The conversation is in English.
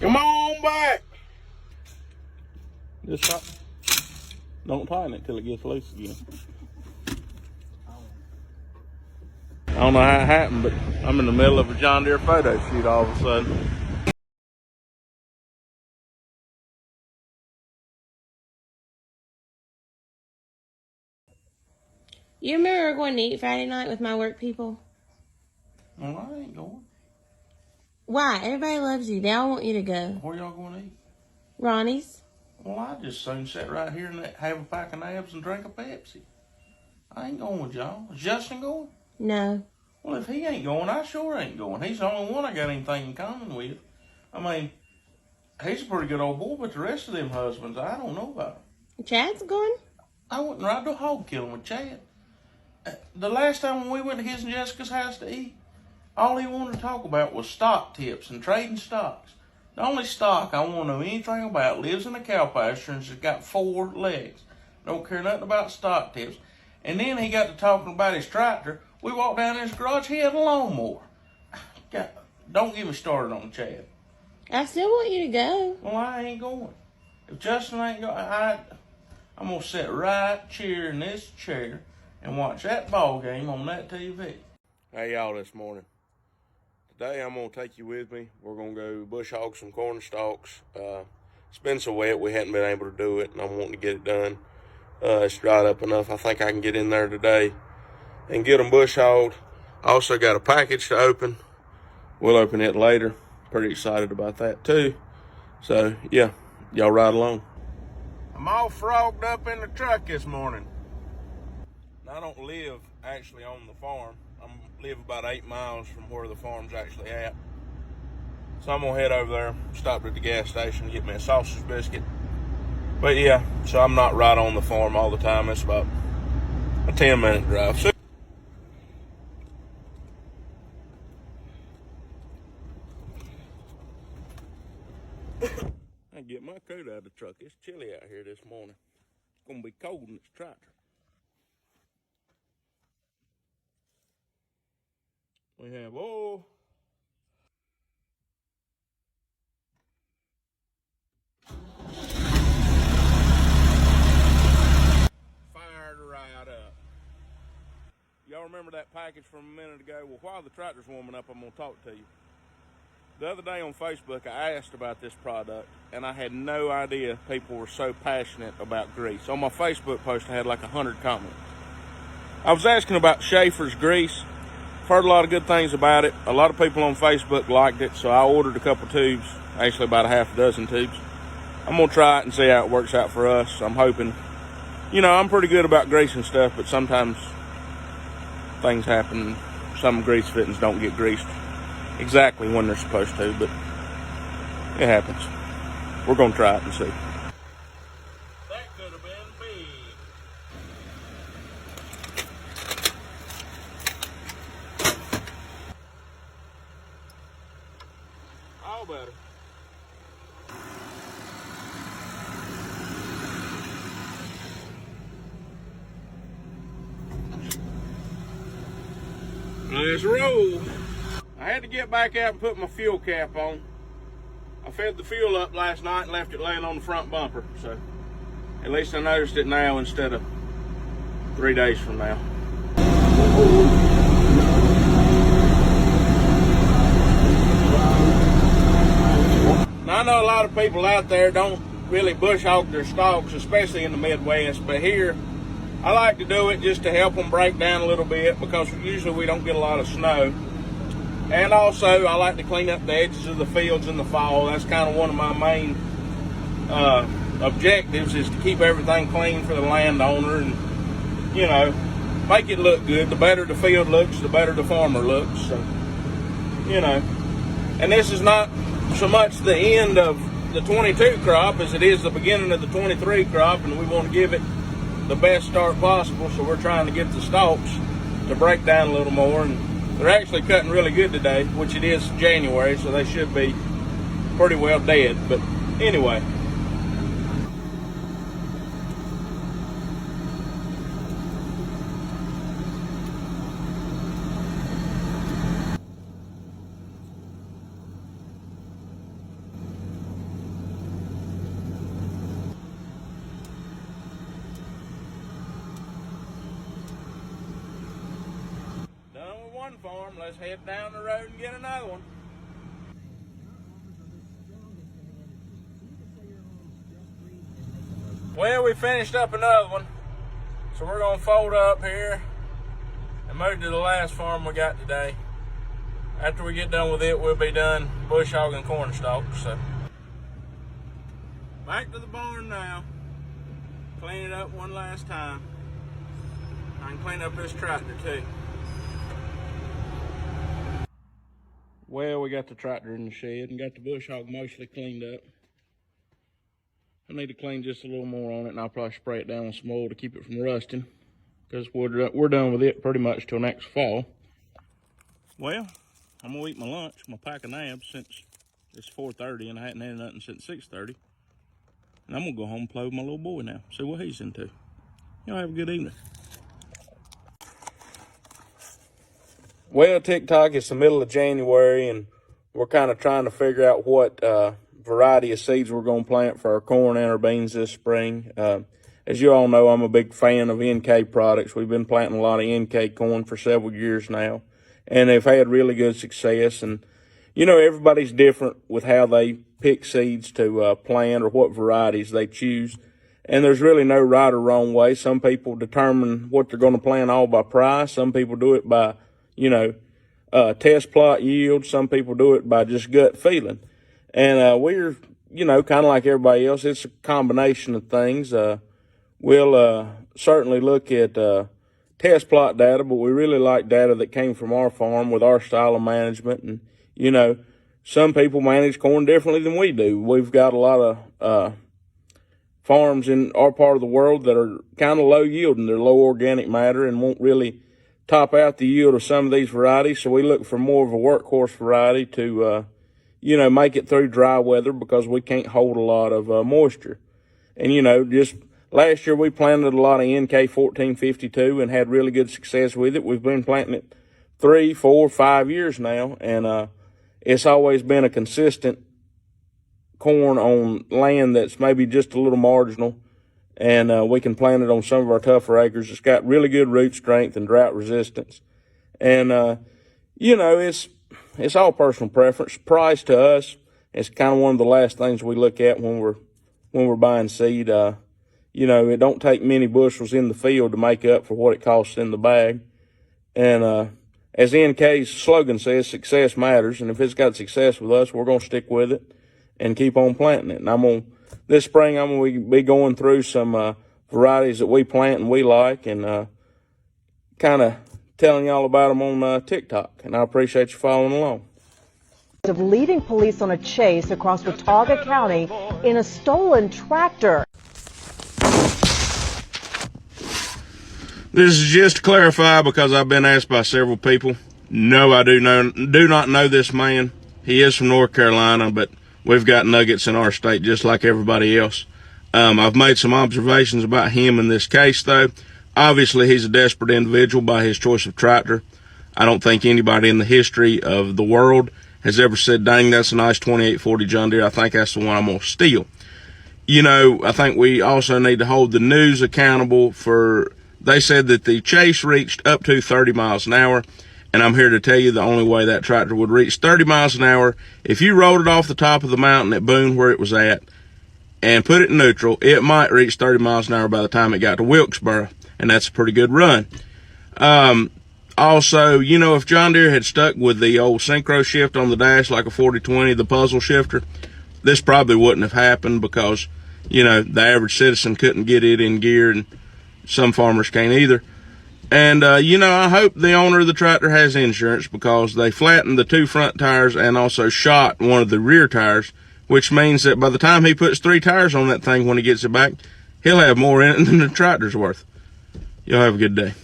Come on back. Just stop. Don't tighten it till it gets loose again. I don't know how it happened, but I'm in the middle of a John Deere photo shoot all of a sudden. You remember we were going to eat Friday night with my work people? Well, I ain't going. Why? Everybody loves you. They all want you to go. Where y'all going to eat? Ronnie's. Well, I just soon sit right here and have a pack of nabs and drink a Pepsi. I ain't going with y'all. Is Justin going? No. Well, if he ain't going, I sure ain't going. He's the only one I got anything in common with. I mean, he's a pretty good old boy, but the rest of them husbands, I don't know about them. Chad's going? I wouldn't ride the hog killing with Chad. The last time when we went to his and Jessica's house to eat, all he wanted to talk about was stock tips and trading stocks. The only stock I want to know anything about lives in a cow pasture and has got 4 legs. Don't care nothing about stock tips. And then he got to talking about his tractor. We walked down in his garage, he had a lawnmower. God, don't get me started on Chad. I still want you to go. Well, I ain't going. If Justin ain't going, I'm going to sit right here in this chair and watch that ball game on that TV. Hey, y'all, this morning. Today, I'm going to take you with me. We're going to go bush hog some corn stalks. It's been so wet, we hadn't been able to do it, and I'm wanting to get it done. It's dried up enough. I think I can get in there today and get them bush hogged. I also got a package to open. We'll open it later. Pretty excited about that, too. So, yeah, y'all ride along. I'm all frogged up in the truck this morning. Now, I don't live actually on the farm. I live about 8 miles from where the farm's actually at. So I'm going to head over there, stop at the gas station, get me a sausage biscuit. But yeah, so I'm not right on the farm all the time. It's about a 10-minute drive. So I get my coat out of the truck. It's chilly out here this morning. It's going to be cold in this tractor. We have oil. Fired right up. Y'all remember that package from a minute ago? Well, while the tractor's warming up, I'm going to talk to you. The other day on Facebook, I asked about this product, and I had no idea people were so passionate about grease. On my Facebook post, I had like 100 comments. I was asking about Schaefer's grease. I've heard a lot of good things about it. A lot of people on Facebook liked it, so I ordered a couple tubes, actually about a half a dozen tubes. I'm going to try it and see how it works out for us. I'm hoping, I'm pretty good about greasing stuff, but sometimes things happen. Some grease fittings don't get greased exactly when they're supposed to, but it happens. We're going to try it and see. That could have been big. All better. Let's roll. I had to get back out and put my fuel cap on. I fed the fuel up last night and left it laying on the front bumper, so at least I noticed it now instead of 3 days from now. Now, I know a lot of people out there don't really bush hog their stalks, especially in the Midwest, but here I like to do it just to help them break down a little bit because usually we don't get a lot of snow. And also, I like to clean up the edges of the fields in the fall. That's kind of one of my main objectives, is to keep everything clean for the landowner and, make it look good. The better the field looks, the better the farmer looks. So, And this is not so much the end of the 22 crop as it is the beginning of the 23 crop, and we want to give it the best start possible. So we're trying to get the stalks to break down a little more, and they're actually cutting really good today, which it is January, so they should be pretty well dead. But anyway. farm. Let's head down the road and get another one. Well, we finished up another one, so we're gonna fold up here and move to the last farm we got today. After we get done with it, we'll be done bush hogging corn stalks. So back to the barn now. Clean it up one last time. I can clean up this tractor too. Well, we got the tractor in the shed and got the bush hog mostly cleaned up. I need to clean just a little more on it, and I'll probably spray it down with some oil to keep it from rusting, because we're done with it pretty much till next fall. Well, I'm gonna eat my lunch, my pack of nabs, since it's 4:30 and I hadn't had nothing since 6:30. And I'm gonna go home and play with my little boy now, see what he's into. Y'all have a good evening. Well, TikTok, it's the middle of January, and we're kind of trying to figure out what variety of seeds we're going to plant for our corn and our beans this spring. As you all know, I'm a big fan of NK products. We've been planting a lot of NK corn for several years now, and they've had really good success. And, you know, everybody's different with how they pick seeds to plant or what varieties they choose. And there's really no right or wrong way. Some people determine what they're going to plant all by price. Some people do it by, you know, test plot yield. Some people do it by just gut feeling. And we're, you know, kind of like everybody else. It's a combination of things. We'll certainly look at test plot data, but we really like data that came from our farm with our style of management. And, you know, some people manage corn differently than we do. We've got a lot of farms in our part of the world that are kind of low yielding. They're low organic matter and won't really top out the yield of some of these varieties. So we look for more of a workhorse variety to, you know, make it through dry weather, because we can't hold a lot of moisture. And, you know, just last year we planted a lot of NK 1452 and had really good success with it. We've been planting it 3, 4, 5 years now, and it's always been a consistent corn on land that's maybe just a little marginal, and we can plant it on some of our tougher acres. It's got really good root strength and drought resistance. And, you know, it's all personal preference. Price to us is kind of one of the last things we look at when we're buying seed. You know, it don't take many bushels in the field to make up for what it costs in the bag. And as NK's slogan says, success matters. And if it's got success with us, we're going to stick with it and keep on planting it. And this spring, I'm going to be going through some varieties that we plant and we like, and kind of telling y'all about them on TikTok. And I appreciate you following along. Of leading police on a chase across Watauga County in a stolen tractor. This is just to clarify, because I've been asked by several people. No, I do not know this man. He is from North Carolina, but we've got nuggets in our state just like everybody else. I've made some observations about him in this case, though. Obviously, he's a desperate individual by his choice of tractor. I don't think anybody in the history of the world has ever said, dang, that's a nice 2840 John Deere. I think that's the one I'm going to steal. You know, I think we also need to hold the news accountable for, they said that the chase reached up to 30 miles an hour. And I'm here to tell you the only way that tractor would reach 30 miles an hour, if you rode it off the top of the mountain at Boone where it was at and put it in neutral, it might reach 30 miles an hour by the time it got to Wilkesboro. And that's a pretty good run. Also, you know, if John Deere had stuck with the old synchro shift on the dash like a 4020, the puzzle shifter, this probably wouldn't have happened, because, you know, the average citizen couldn't get it in gear, and some farmers can't either. And, you know, I hope the owner of the tractor has insurance, because they flattened the 2 front tires and also shot one of the rear tires, which means that by the time he puts 3 tires on that thing when he gets it back, he'll have more in it than the tractor's worth. Y'all have a good day.